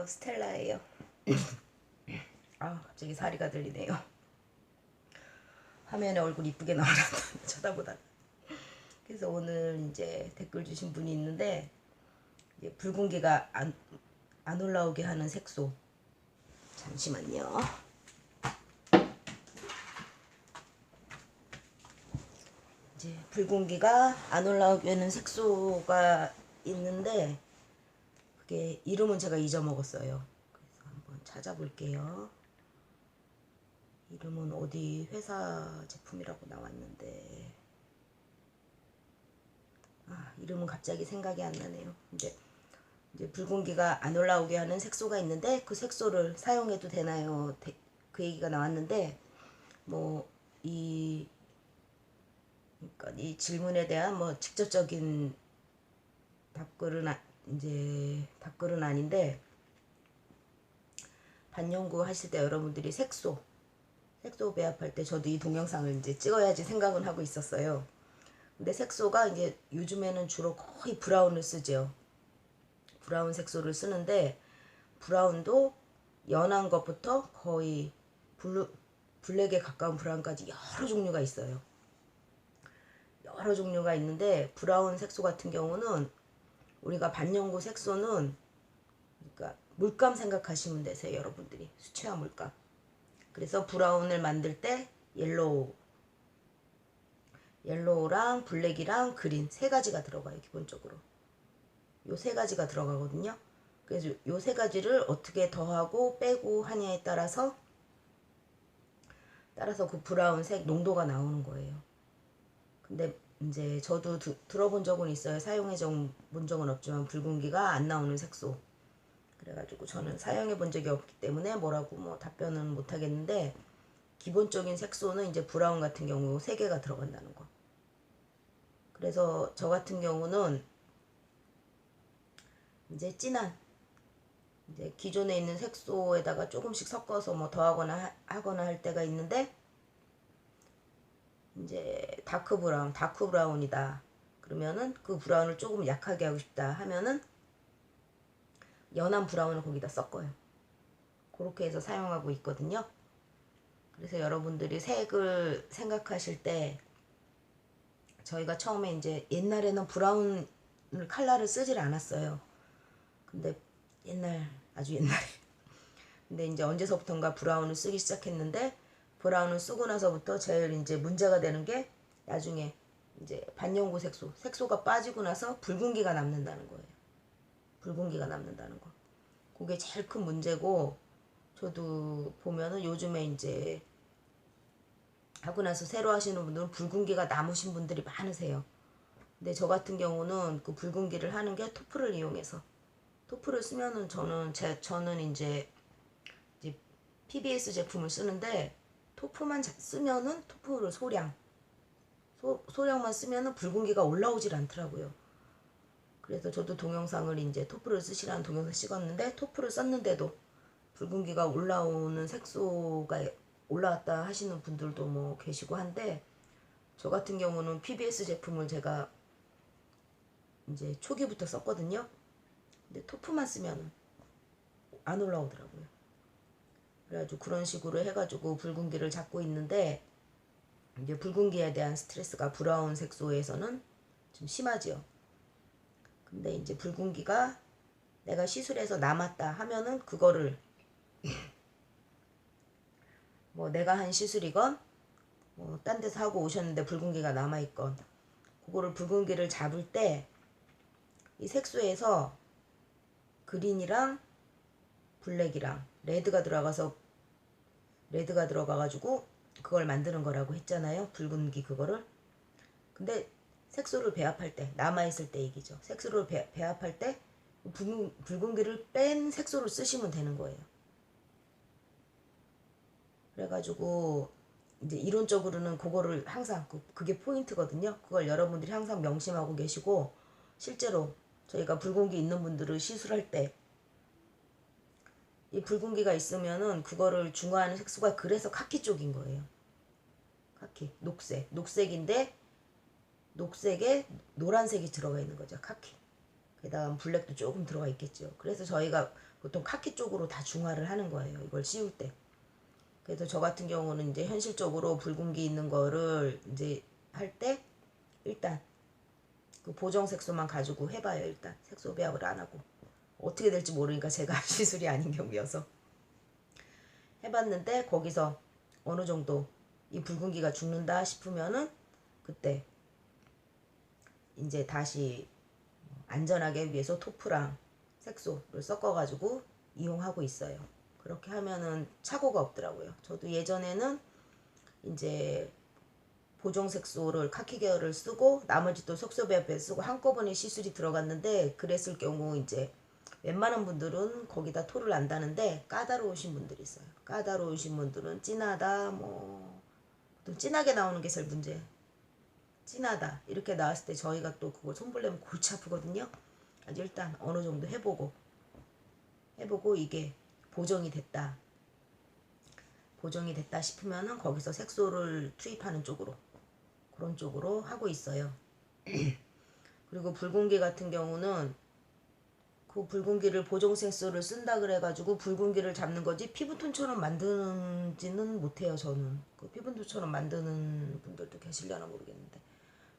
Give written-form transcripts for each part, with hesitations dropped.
스텔라예요. 갑자기 사리가 들리네요. 화면에 얼굴 이쁘게 나오나 쳐다보다. 그래서 오늘 이제 댓글 주신 분이 있는데, 이제 붉은기가 안 올라오게 하는 색소. 잠시만요. 이제 붉은기가 안 올라오게 하는 색소가 있는데, 그게 이름은 제가 잊어먹었어요. 그래서 한번 찾아볼게요. 이름은 어디 회사 제품이라고 나왔는데, 이름은 갑자기 생각이 안 나네요. 근데 이제 붉은기가 안 올라오게 하는 색소가 있는데, 그 색소를 사용해도 되나요? 그 얘기가 나왔는데, 그러니까 이 질문에 대한 직접적인 답글은 아닌데, 반영구 하실 때 여러분들이 색소 배합할 때 저도 이 동영상을 이제 찍어야지 생각은 하고 있었어요. 근데 색소가 이제 요즘에는 주로 거의 브라운을 쓰죠. 브라운 색소를 쓰는데, 브라운도 연한 것부터 거의 블랙에 가까운 브라운까지 여러 종류가 있어요. 여러 종류가 있는데, 브라운 색소 같은 경우는 우리가 반영구 색소는, 그러니까 물감 생각하시면 되세요. 여러분들이 수채화 물감. 그래서 브라운을 만들 때 옐로우랑 블랙이랑 그린 세 가지가 들어가요. 기본적으로 요 세 가지가 들어가거든요. 그래서 요 세 가지를 어떻게 더하고 빼고 하냐에 따라서 그 브라운색 농도가 나오는 거예요. 근데 이제 저도 들어본 적은 있어요. 사용해 본 적은 없지만, 붉은기가 안 나오는 색소. 그래가지고 저는 사용해 본 적이 없기 때문에 뭐라고 답변은 못 하겠는데, 기본적인 색소는 이제 브라운 같은 경우 3개가 들어간다는 거. 그래서 저 같은 경우는 이제 진한, 이제 기존에 있는 색소에다가 조금씩 섞어서 더하거나 하거나 할 때가 있는데, 이제 다크 브라운이다. 그러면은 그 브라운을 조금 약하게 하고 싶다 하면은 연한 브라운을 거기다 섞어요. 그렇게 해서 사용하고 있거든요. 그래서 여러분들이 색을 생각하실 때, 저희가 처음에 이제 옛날에는 브라운 컬러를 쓰질 않았어요. 근데 아주 옛날에 근데 이제 언제서부턴가 브라운을 쓰기 시작했는데, 브라운을 쓰고 나서부터 제일 이제 문제가 되는 게, 나중에 이제 반영구 색소가 빠지고 나서 붉은기가 남는다는 거예요. 붉은기가 남는다는 거. 그게 제일 큰 문제고, 저도 보면은 요즘에 이제 하고 나서 새로 하시는 분들은 붉은기가 남으신 분들이 많으세요. 근데 저 같은 경우는 그 붉은기를 하는 게 토프를 이용해서, 토프를 쓰면은 저는 이제 PBS 제품을 쓰는데, 토프만 쓰면은 토프를 소량만 쓰면은 붉은기가 올라오질 않더라고요. 그래서 저도 동영상을 이제 토프를 쓰시라는 동영상 찍었는데, 토프를 썼는데도 붉은기가 올라오는 색소가 올라왔다 하시는 분들도 계시고 한데, 저 같은 경우는 PBS 제품을 제가 이제 초기부터 썼거든요. 근데 토프만 쓰면 안 올라오더라고요. 그래가지고 그런 식으로 해가지고 붉은기를 잡고 있는데, 이제 붉은기에 대한 스트레스가 브라운 색소에서는 좀 심하지요. 근데 이제 붉은기가 내가 시술해서 남았다 하면은, 그거를 내가 한 시술이건 딴 데서 하고 오셨는데 붉은기가 남아있건, 그거를 붉은기를 잡을 때 이 색소에서 그린이랑 블랙이랑 레드가 들어가가지고 그걸 만드는 거라고 했잖아요. 붉은기 그거를. 근데 색소를 배합할 때, 남아있을 때 얘기죠. 색소를 배합할 때 붉은기를 뺀 색소를 쓰시면 되는 거예요. 그래가지고 이제 이론적으로는 그거를 항상 그게 포인트거든요. 그걸 여러분들이 항상 명심하고 계시고, 실제로 저희가 붉은기 있는 분들을 시술할 때 이 붉은기가 있으면은 그거를 중화하는 색소가 그래서 카키 쪽인 거예요. 카키, 녹색인데 녹색에 노란색이 들어가 있는 거죠. 카키. 게다가 블랙도 조금 들어가 있겠죠. 그래서 저희가 보통 카키 쪽으로 다 중화를 하는 거예요. 이걸 씌울 때. 그래서 저 같은 경우는 이제 현실적으로 붉은기 있는 거를 이제 할 때 일단 그 보정 색소만 가지고 해봐요. 일단 색소 배합을 안 하고 어떻게 될지 모르니까 제가 시술이 아닌 경우여서 해봤는데 거기서 어느 정도 이 붉은기가 죽는다 싶으면은 그때 이제 다시 안전하게 위해서 토프랑 색소를 섞어가지고 이용하고 있어요. 그렇게 하면은 착오가 없더라고요. 저도 예전에는 이제 보정 색소를 카키 계열을 쓰고 나머지 또 색소 배합에 쓰고 한꺼번에 시술이 들어갔는데 그랬을 경우 이제 웬만한 분들은 거기다 토를 안 다는데 까다로우신 분들이 있어요. 까다로우신 분들은 진하다 또 진하게 나오는 게 제일 문제. 진하다 이렇게 나왔을 때 저희가 또 그걸 손볼내면 골치 아프거든요. 아주 일단 어느 정도 해보고 이게 보정이 됐다 싶으면은 거기서 색소를 투입하는 쪽으로 그런 쪽으로 하고 있어요. 그리고 붉은기 같은 경우는 그 붉은기를 보정 색소를 쓴다 그래가지고 붉은기를 잡는 거지 피부톤처럼 만드는지는 못해요. 저는 그 피부톤처럼 만드는 분들도 계시려나 모르겠는데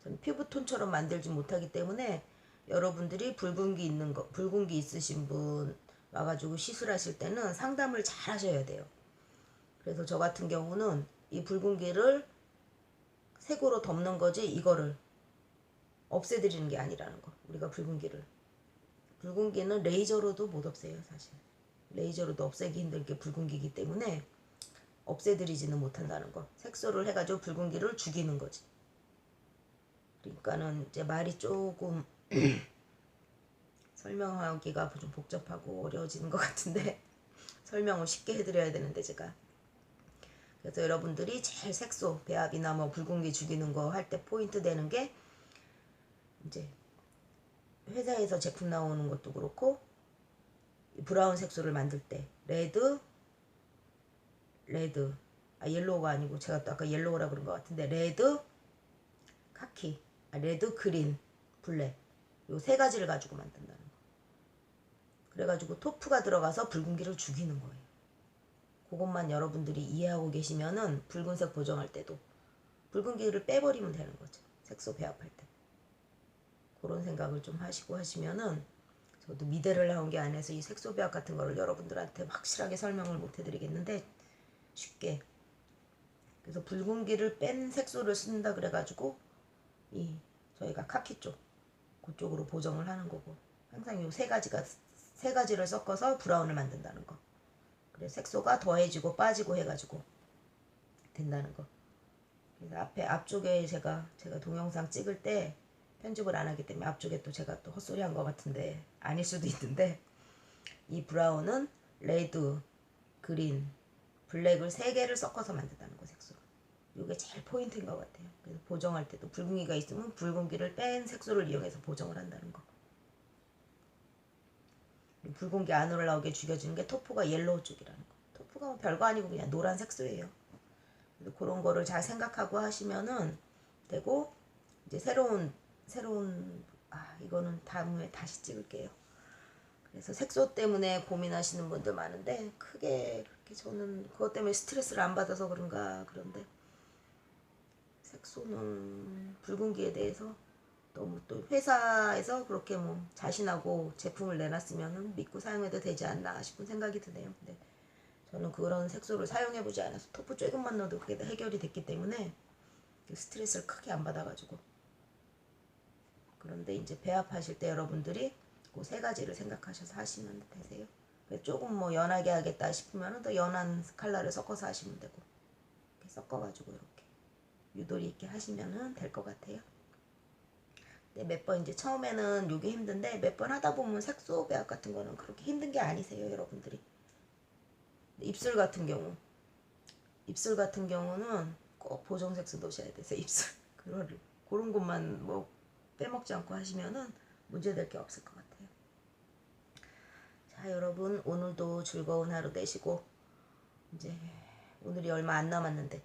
저는 피부톤처럼 만들지 못하기 때문에 여러분들이 붉은기 있으신 분 와가지고 시술하실 때는 상담을 잘 하셔야 돼요. 그래서 저 같은 경우는 이 붉은기를 색으로 덮는 거지 이거를 없애드리는 게 아니라는 거. 우리가 붉은기는 레이저로도 못 없애요. 사실 레이저로도 없애기 힘든 게 붉은기이기 때문에 없애드리지는 못한다는 거. 색소를 해가지고 붉은기를 죽이는 거지. 그러니까는 이제 말이 조금 설명하기가 좀 복잡하고 어려워지는 것 같은데 설명을 쉽게 해드려야 되는데 제가 그래서 여러분들이 제일 색소 배합이나 뭐 붉은기 죽이는 거 할 때 포인트 되는 게 이제 회사에서 제품 나오는 것도 그렇고 브라운 색소를 만들 때 레드 옐로우가 아니고 제가 또 아까 옐로우라 그런 것 같은데 레드 카키 레드 그린 블랙 요 세 가지를 가지고 만든다는 거. 그래가지고 토프가 들어가서 붉은기를 죽이는 거예요. 그것만 여러분들이 이해하고 계시면은 붉은색 보정할 때도 붉은기를 빼버리면 되는 거죠. 색소 배합할 때. 그런 생각을 좀 하시고 하시면은 저도 미대를 나온 게 아니라서 이 색소 배합 같은 거를 여러분들한테 확실하게 설명을 못 해드리겠는데 쉽게 그래서 붉은기를 뺀 색소를 쓴다 그래가지고 이 저희가 카키 쪽 그쪽으로 보정을 하는 거고 항상 이 세 가지를 섞어서 브라운을 만든다는 거. 그래 색소가 더해지고 빠지고 해가지고 된다는 거. 그래서 앞쪽에 제가 동영상 찍을 때 편집을 안 하기 때문에 앞쪽에 또 제가 또 헛소리 한 것 같은데 아닐 수도 있는데 이 브라운은 레드, 그린, 블랙을 세 개를 섞어서 만든다는 거 색소. 이게 제일 포인트인 것 같아요. 그래서 보정할 때도 붉은기가 있으면 붉은기를 뺀 색소를 이용해서 보정을 한다는 거. 붉은기 안 올라오게 죽여주는 게 토프가 옐로우 쪽이라는 거. 토프가 뭐 별거 아니고 그냥 노란 색소예요. 그런 거를 잘 생각하고 하시면은 되고 이제 새로운 이거는 다음에 다시 찍을게요. 그래서 색소 때문에 고민하시는 분들 많은데 크게 그렇게 저는 그것 때문에 스트레스를 안 받아서 그런가 그런데 색소는 붉은기에 대해서 너무 또 회사에서 그렇게 뭐 자신하고 제품을 내놨으면 믿고 사용해도 되지 않나 싶은 생각이 드네요. 근데 저는 그런 색소를 사용해보지 않아서 토프 조금만 넣어도 그게 다 해결이 됐기 때문에 스트레스를 크게 안 받아가지고 그런데 이제 배합하실 때 여러분들이 그 세 가지를 생각하셔서 하시면 되세요. 조금 뭐 연하게 하겠다 싶으면 더 연한 컬러를 섞어서 하시면 되고 이렇게 섞어가지고 이렇게 유도리 있게 하시면 될 것 같아요. 몇 번 이제 처음에는 요게 힘든데 몇 번 하다 보면 색소 배합 같은 거는 그렇게 힘든 게 아니세요 여러분들이. 입술 같은 경우는 꼭 보정 색소 넣으셔야 돼서 입술 그런 것만 뭐 빼먹지 않고 하시면은 문제될 게 없을 것 같아요. 자 여러분 오늘도 즐거운 하루 되시고 이제 오늘이 얼마 안 남았는데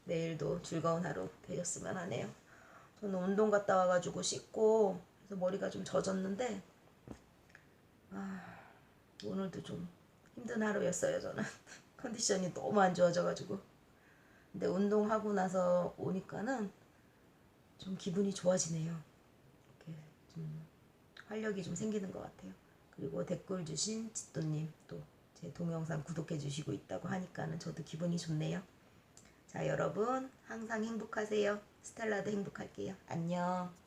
내일도 즐거운 하루 되셨으면 하네요. 저는 운동 갔다 와가지고 씻고 그래서 머리가 좀 젖었는데 오늘도 좀 힘든 하루였어요. 저는 컨디션이 너무 안 좋아져가지고. 근데 운동하고 나서 오니까는 좀 기분이 좋아지네요. 이렇게 좀 활력이 좀 생기는 것 같아요. 그리고 댓글 주신 지또님 또 제 동영상 구독해 주시고 있다고 하니까는 저도 기분이 좋네요. 자, 여러분 항상 행복하세요. 스텔라도 행복할게요. 안녕.